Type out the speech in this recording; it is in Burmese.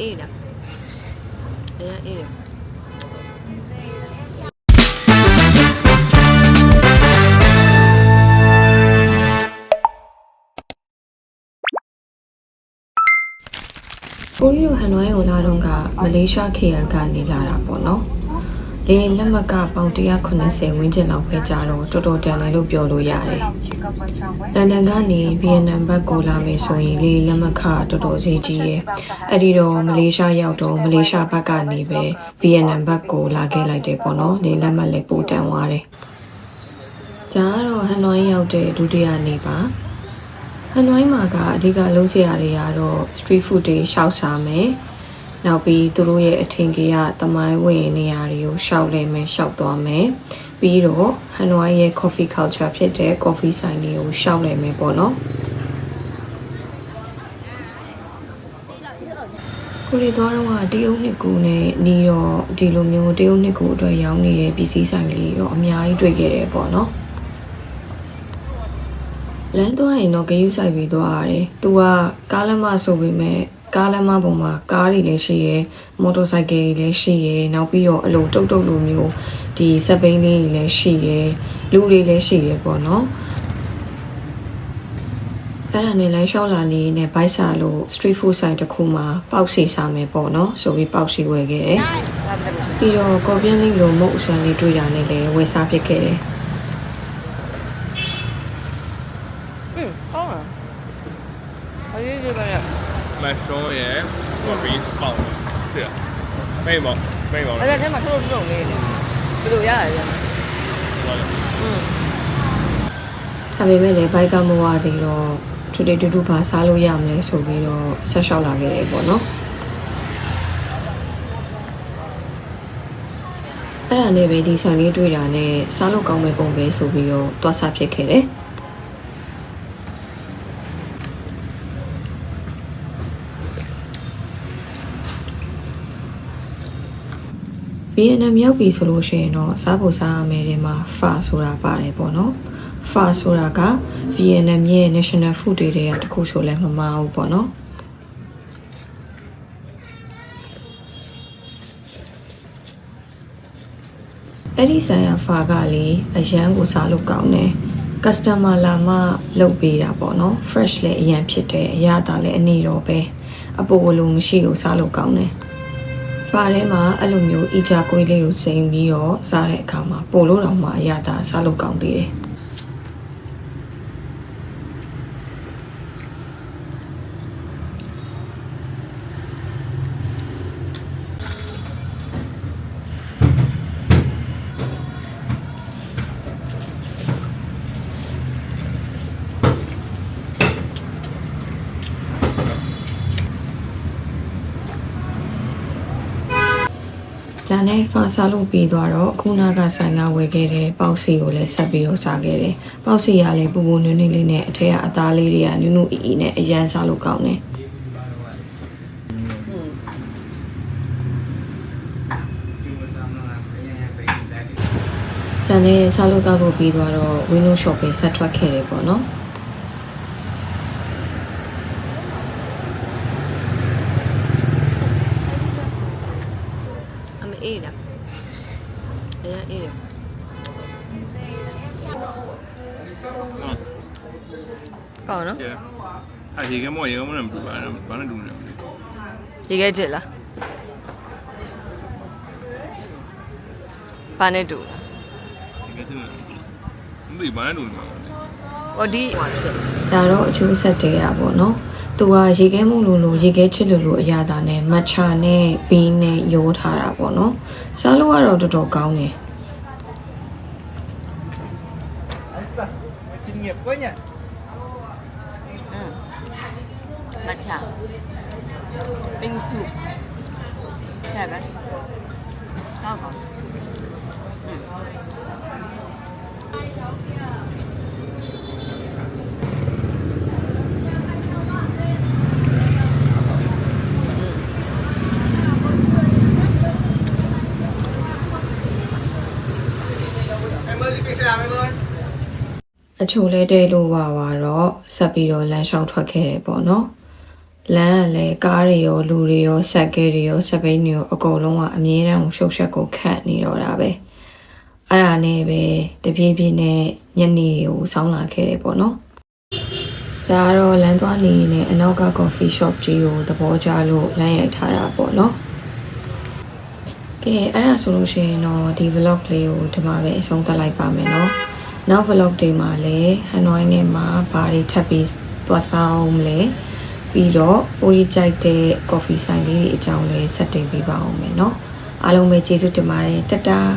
အေးလားအရင်အေးကိုကြီးတို့ဟန်နွိုင်းကိုလာတော့ကမလေးရှား KL ကနေလာတာပေါ့နော်လေလက်မကပေါင်190ဝန်းကျင်လောက်ပဲကြာတော့တော်တော်တန်တယ်လို့ပြောလို့ရတယ်လန်ဒန်ကနေဗီယက်နမ်ဘက်ကိုလာမယ်ဆိုရင်လေလက်မကတော်တော်ဈေးကြီးတယ်အဲ့ဒီတော့မလေးရှားရောက်တော့မလေးရှားဘက်ကနေပဲဗီယက်နမ်ဘက်ကိုလာခဲ့လိုက်တယ်ပေါ့နော်လေလက်မလည်းပိုတန်သွားတယ်ဒါကတော့ဟန်နွိုင်းရောက်တဲ့ဒုတိယနေ့ပါဟန်နွိုင်းမှာကအဓိကလုံးစရာတွေကတော့ street food တွေရှောက်စားမယ်နောက်ပြီးသူတို့ရဲ့အထင်ကြီးကတမိုင်းဝင်နေရာတွေကိုရှောက်လဲမယ်ရှောက်သွားမယ်ပြီးတော့ဟန်နွိုင်းရဲ့ coffee culture ဖြစ်တဲ့ coffee ဆိုင်တွေကိုရှောက်လဲမယ်ပေါ့နော်ကိုရီသွားတော့ကတရုတ်နှစ်ကူနဲ့နီးတော့ဒီလိုမျိုးတရုတ်နှစ်ကူအတွက်ရောင်းနေတဲ့ပစ္စည်းဆိုင်လေးရောအများကြီးတွေ့ခဲ့တယ်ပေါ့နော်လမ်းသွားရင်တော့ဂရုစိုက်ပြီးသွားရတယ်။ तू ကကားလမ်းမဆိုပေမဲ့ကားလမ်းမပေါ်မှာကားတွေလည်းရှိရယ်မော်တော်ဆိုင်ကယ်တွေလည်းရှိရယ်နောက်ပြီးတော့အလိုတုတ်တုတ်လိုမျိုးဒီစက်ဘိန်းလေးတွေလည်းရှိရယ်လူတွေလည်းရှိရယ်ပေါ့နော်။အဲ့ဒါနဲ့လမ်းလျှောက်လာနေနဲ့ဘိုက်စာလို့ street food ဆိုင်တစ်ခုမှာပေါက်စီစားမယ်ပေါ့နော်။ဆိုပြီးပေါက်စီဝယ်ခဲ့တယ်။ပြီးတော့ကော်ပြင်းလေးလိုမုတ်အစံလေးတွေ့တာနဲ့လည်းဝယ်စားဖြစ်ခဲ့တယ်။麦收耶，我给你放了，是，没毛，没毛。而且他妈偷这种给你，不都要人？ဒါပေမဲ့လည်းဘိုက်ကမဝသေးတော့ထူတူပါစားလို့ရမလဲဆိုပြီးတော့ဆက်လျှောက်လာခဲ့တယ်ပေါ့နော်အဲ့ဒါနဲ့ပဲဒီဆိုင်လေးတွေ့တာနဲ့စားလို့ကောင်းမဲ့ပုံပဲဆိုပြီးတော့တွားစားဖြစ်ခဲ့တယ်ဗီယက်နမ်ရောက်ပြီဆိုလို့ရှိရင်တော့စားဖို့စားရမယ်ဒီမှာဖာဆိုတာပါတယ်ပေါ့နော်ဖာဆိုတာကဗီယက်နမ်ရဲ့ national food တွေကတခုဆိုလဲမမှားဘူးပေါ့နော်အဲ့ဒီဆိုင်ရာဖာကလေအရန်ကိုစားလို့ကောင်းတယ် customer လာမှလုပ်ပေးတာပေါ့နော် fresh လည်းအရန်ဖြစ်တယ်အရသာလည်းအနေတော့ပဲအပိုလိုမရှိကိုစားလို့ကောင်းတယ်ဖာထဲမှာအဲ့လိုမျိုးအီဂျာကွေးလေးကိုစိမ်ပြီးတော့စားတဲ့အခါမှာပိုလို့တော့မှအရသာစားလို့ကောင်းသေးတယ်ဒါနဲ့ဖာစားလို့ပြီးသွားတော့ခုနကဆိုင်ကဝယ်ခဲ့တဲ့ပေါက်စီကိုလည်းဆက်ပြီးတော့စားခဲ့တယ်။ပေါက်စီကလည်းပူပူနွေ့နွေ့လေးနဲ့အထက်ကအသားလေးတွေကနုနုအီအီနဲ့အရန်စားလို့ကောင်းတယ်။ဒါနဲ့စားလို့တောက်လို့ပြီးသွားတော့ window shop ပဲဆက်ထွက်ခဲ့တယ်ပေါ့နော်။အေးလားအရင်အေးကောင်းနော်အဲ့ဒီကမောရေကမောလည်းမတူပါဘူးဘာနဲ့တူနေလဲရေခဲချက်လားဘာနဲ့တူရေခဲချက်မသိဘာနဲ့တူနေမှာဟောဒီဒါတော့အချိုးဆက်တဲရပါတော့နော်သူကရေခဲမှုလိုရေခဲချစ်လိုအရာသာနဲ့မတ်ချာနဲ့ဘီးနဲ့ရိုးထားတာပေါ့နော်စားလို့ကတော့တော်တော်ကောင်းတယ်chuyên nghiệp quá nhỉ mát chả binh sụp đẹp đấy sao cònအချိုလဲတဲလို့ပါတော့ဆက်ပြီးတော့လမ်းလျှောက်ထွက်ခဲ့တယ်ပေါ့နော် လမ်းကလည်းကားတွေရောလူတွေရောဆက်ကဲတွေရောစပိန်တွေရောအကုန်လုံးကအမြဲတမ်းရှုပ်ရှက်ကိုခတ်နေတော့တာပဲအဲ့ဒါနဲ့ပဲတပြေးပြေးနဲ့ညနေကိုစောင်းလာခဲ့တယ်ပေါ့နော်ဒါကတော့လမ်းသွားနေနေအနောက်က coffee shop ကြီးကိုသဘောကျလို့လမ်းရိုက်ထားတာပေါ့နော်ကဲအဲ့ဒါဆိုလို့ရှိရင်တော့ဒီ vlog လေးကိုဒီမှာပဲအဆုံးသတ်လိုက်ပါမယ်နော်နောက် vlog တွေမှာလည်းဟန်နွိုင်းနဲ့မှာဘာတွေထပ်ပြီးသွားဆောင်မလဲပြီးတော့ကိုကြီးကြိုက်တဲ့ coffee ဆိုင်လေးတွေအကြောင်းလေးဆက်တင်ပေးပါအောင်မယ်เนาะအားလုံးပဲကျေးဇူးတင်ပါတယ်တတား